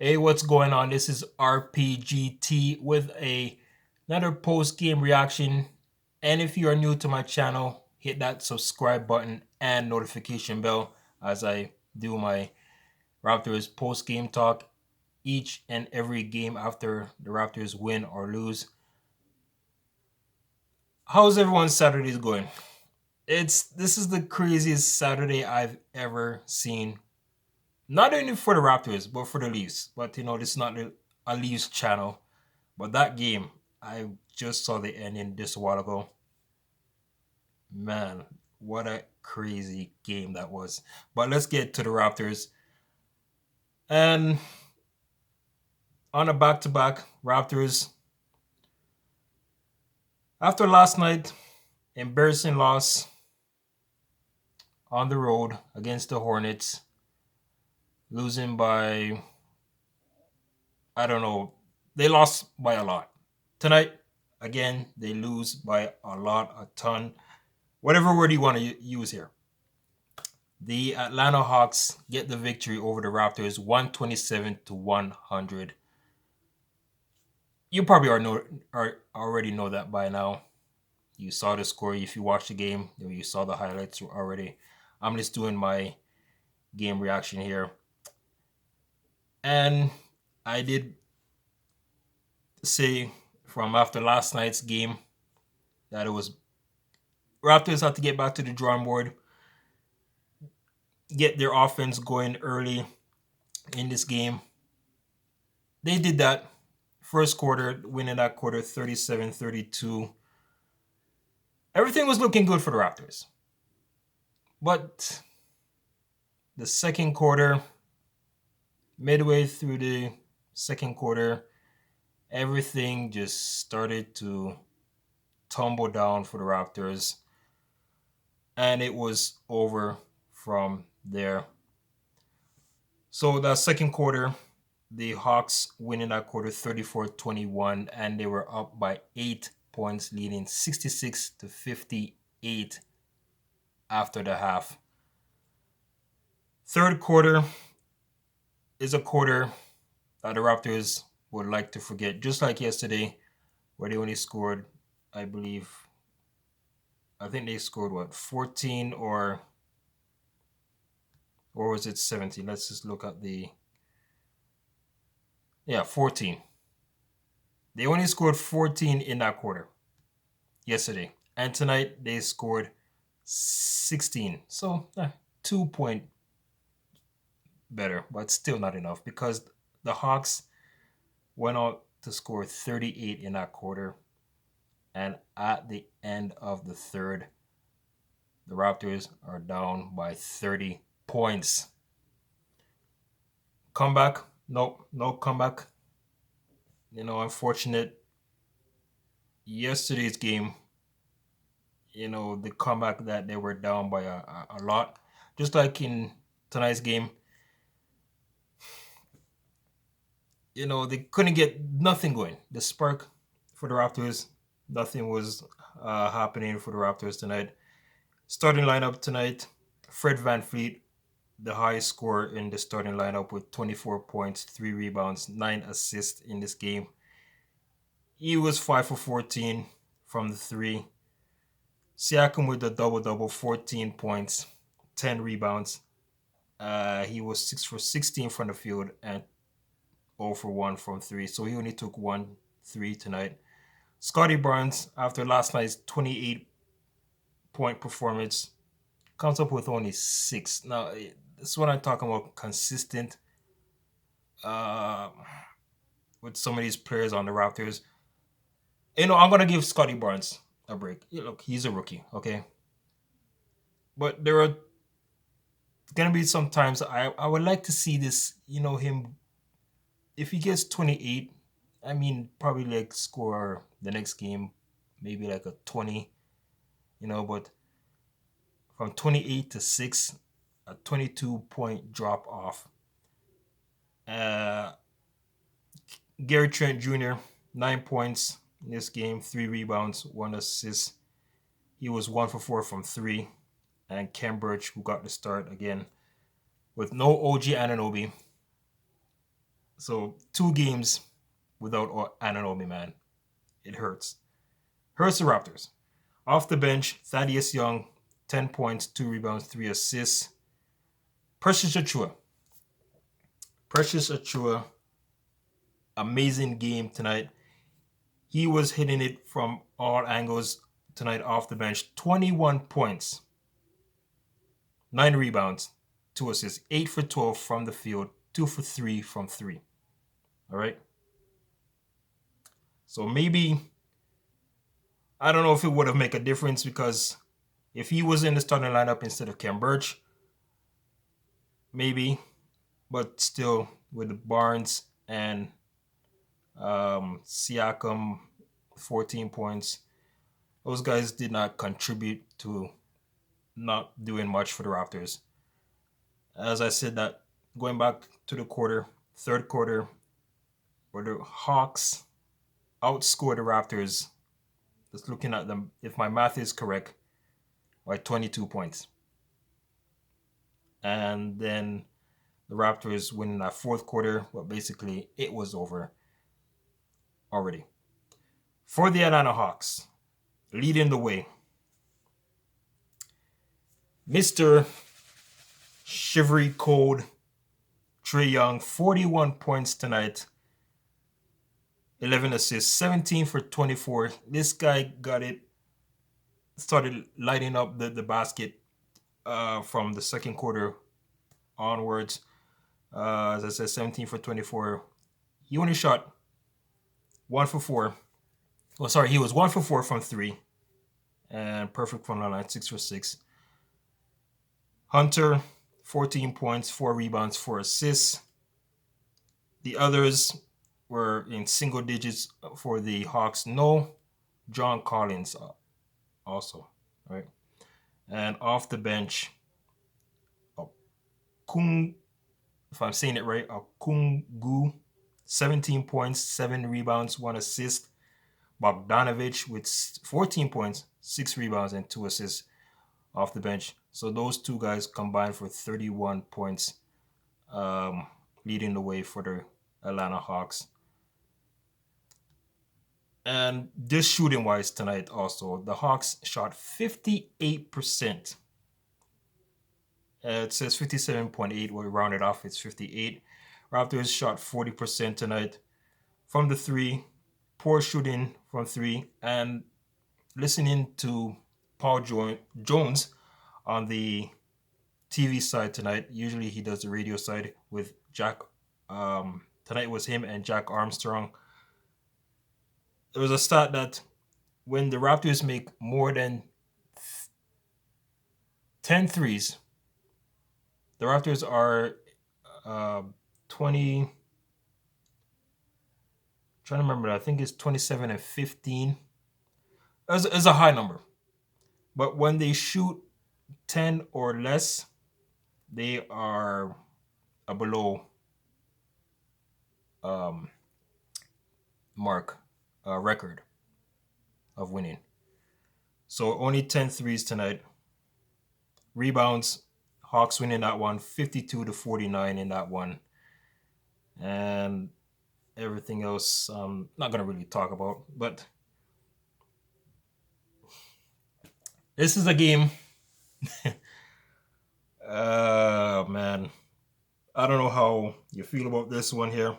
Hey, what's going on? This is RPGT with another post-game reaction. And if you are new to my channel, hit that subscribe button and notification bell as I do my Raptors post-game talk each and every game after the Raptors win or lose. How's everyone's Saturdays going? This is the craziest Saturday I've ever seen. Not only for the Raptors, but for the Leafs. But this is not a Leafs channel. But that game, I just saw the ending this a while ago. Man, what a crazy game that was. But let's get to the Raptors. And on a back-to-back, Raptors, after last night, embarrassing loss on the road against the Hornets, losing by, I don't know, they lost by a lot. Tonight, again, they lose by a lot, a ton, whatever word you want to use here. The Atlanta Hawks get the victory over the Raptors 127 to 100. You probably already know that by now. You saw the score if you watched the game, you saw the highlights already. I'm just doing my game reaction here. And I did say from after last night's game that it was Raptors had to get back to the drawing board, get their offense going early in this game. They did that. First quarter, winning that quarter 37-32. Everything was looking good for the Raptors. But the second quarter, midway through the second quarter, everything just started to tumble down for the Raptors. And it was over from there. So that second quarter, the Hawks winning that quarter 34-21, and they were up by 8 points, leading 66 to 58 after the half. Third quarter is a quarter that the Raptors would like to forget, just like yesterday, where they only scored, I think they scored 14 or was it 17? Let's just look at 14. They only scored 14 in that quarter yesterday. And tonight they scored 16. So 2 point better, but still not enough because the Hawks went out to score 38 in that quarter. And at the end of the third, the Raptors are down by 30 points. Comeback? Nope, no comeback. Unfortunate. Yesterday's game, the comeback that they were down by a lot. Just like in tonight's game, they couldn't get nothing going. The spark for the Raptors, nothing was happening for the Raptors tonight. Starting lineup tonight, Fred VanVleet, the highest scorer in the starting lineup with 24 points, 3 rebounds, 9 assists in this game. He was 5 for 14 from the 3. Siakam with the double-double, 14 points, 10 rebounds. He was 6 for 16 from the field and 0 for 1 from 3. So he only took 1 3 tonight. Scotty Barnes, after last night's 28-point performance, comes up with only 6. Now, this is what I'm talking about, consistent with some of these players on the Raptors. I'm going to give Scotty Barnes a break. Look, he's a rookie, okay? But there are going to be some times I would like to see this, him, if he gets 28, probably like score the next game, maybe like a 20, but from 28 to 6, a 22-point drop off. Gary Trent Jr., 9 points in this game, 3 rebounds, 1 assist. He was 1 for 4 from 3. And Ken Birch, who got the start again, with no OG Anunoby. So 2 games without Anunoby, man. It hurts. Hurts the Raptors. Off the bench, Thaddeus Young, 10 points, 2 rebounds, 3 assists. Precious Achua. Precious Achua, amazing game tonight. He was hitting it from all angles tonight off the bench. 21 points, 9 rebounds, 2 assists, 8 for 12 from the field, 2 for 3 from 3. All right. So maybe, I don't know if it would have made a difference, because if he was in the starting lineup instead of Kem Birch, maybe, but still with the Barnes and Siakam, 14 points, those guys did not contribute to not doing much for the Raptors. As I said, that going back to the third quarter, where the Hawks outscored the Raptors, just looking at them, if my math is correct, by 22 points. And then the Raptors win that fourth quarter, but basically it was over already. For the Atlanta Hawks, leading the way, Mr. Shivery Cold Trae Young, 41 points tonight, 11 assists, 17 for 24. This guy started lighting up the basket from the second quarter onwards. As I said, 17 for 24. He only shot 1 for 4. Oh, sorry, he was 1 for 4 from 3. And perfect from the line, 6 for 6. Hunter, 14 points, 4 rebounds, 4 assists. The others were in single digits for the Hawks. No John Collins also, right? And off the bench, if I'm saying it right, Kungu, 17 points, 7 rebounds, 1 assist. Bogdanovich with 14 points, 6 rebounds, and 2 assists off the bench. So those two guys combined for 31 points, leading the way for the Atlanta Hawks. And this shooting wise tonight also, the Hawks shot 58%. It says 57.8. We'll round it off. It's 58. Raptors shot 40% tonight from the 3. Poor shooting from 3. And listening to Paul Jones on the TV side tonight. Usually he does the radio side with Jack. Tonight was him and Jack Armstrong. There was a stat that when the Raptors make more than 10 threes, the Raptors are 20. Trying to remember, I think it's 27 and 15. It's a high number. But when they shoot 10 or less, they are a below record of winning. So only 10 threes tonight. Rebounds, Hawks winning that one, 52-49 in that one. And everything else, I'm not going to really talk about. But this is a game. Man. I don't know how you feel about this one here.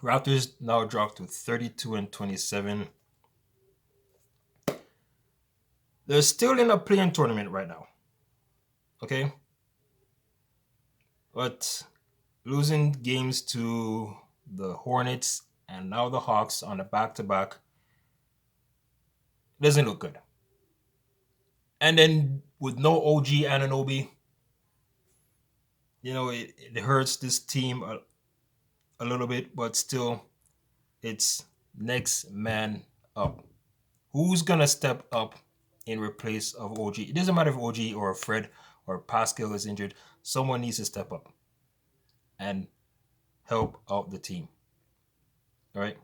Raptors now dropped to 32-27. They're still in a play-in tournament right now. Okay? But losing games to the Hornets and now the Hawks on a back-to-back doesn't look good. And then with no OG Anunoby, it hurts this team a little bit, but still, it's next man up. Who's going to step up in replace of OG? It doesn't matter if OG or Fred or Pascal is injured. Someone needs to step up and help out the team. All right?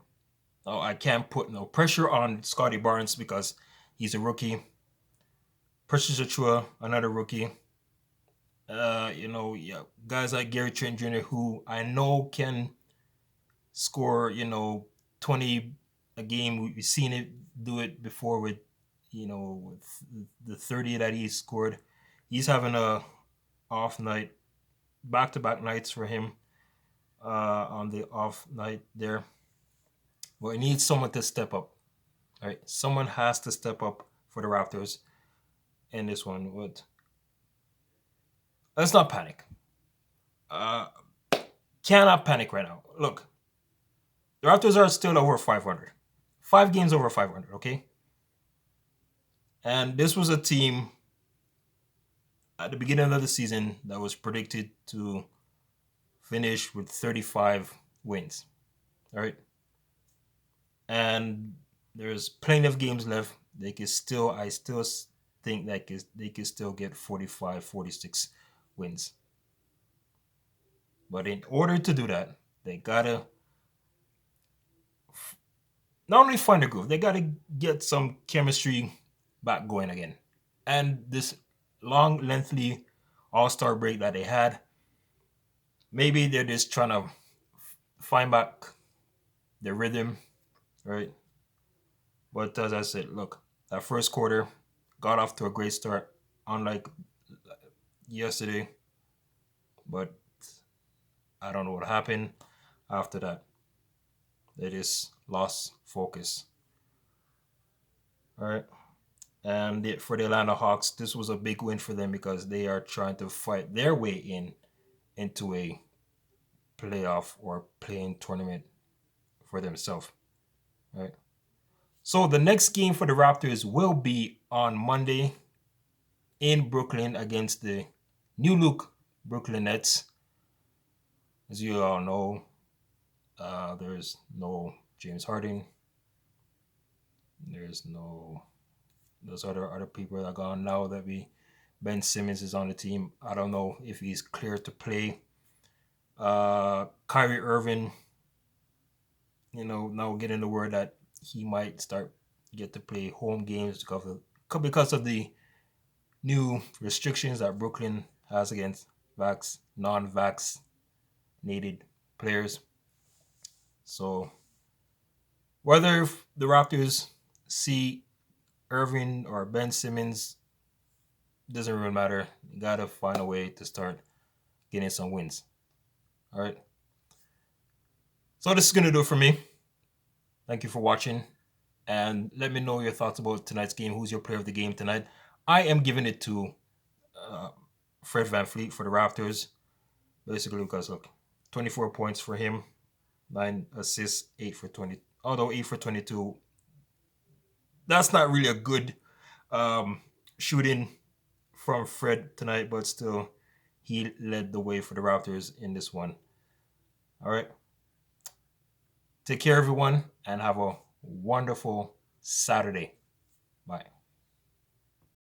Now, I can't put no pressure on Scotty Barnes because he's a rookie. Precious Achua, another rookie. Guys like Gary Trent Jr., who I know can score, 20 a game. We've seen it do it before with, with the 30 that he scored. He's having a off night, back to back nights for him on the off night there. But he needs someone to step up. All right, someone has to step up for the Raptors in this one. But let's not panic. Uh, cannot panic right now. Look, the Raptors are still over 500. 5 games over 500, okay? And this was a team at the beginning of the season that was predicted to finish with 35 wins. All right. And there's plenty of games left. I still think that they can still get 45, 46 wins. But in order to do that, they gotta not only find a groove, they gotta get some chemistry back going again. And this long, lengthy All-Star break that they had, maybe they're just trying to find back their rhythm, right? But as I said, look, that first quarter got off to a great start, unlike yesterday. But I don't know what happened after that. They just lost focus. All right. And for the Atlanta Hawks, this was a big win for them because they are trying to fight their way into a playoff or playing tournament for themselves. Right. So the next game for the Raptors will be on Monday in Brooklyn against the new look Brooklyn Nets. As you all know, there's no James Harden. There's no those other people that are gone now that Ben Simmons is on the team. I don't know if he's clear to play. Kyrie Irving, now getting the word that he might get to play home games because of the new restrictions that Brooklyn has against non-vaccinated players. So whether the Raptors see Irving or Ben Simmons, doesn't really matter. You gotta find a way to start getting some wins. All right. So this is gonna do it for me. Thank you for watching, and let me know your thoughts about tonight's game. Who's your player of the game tonight? I am giving it to Fred VanVleet for the Raptors, basically because look, 24 points for him, 9 assists, 8 for 20. Although 8 for 22, that's not really a good shooting from Fred tonight, but still, he led the way for the Raptors in this one. All right. Take care, everyone, and have a wonderful Saturday. Bye.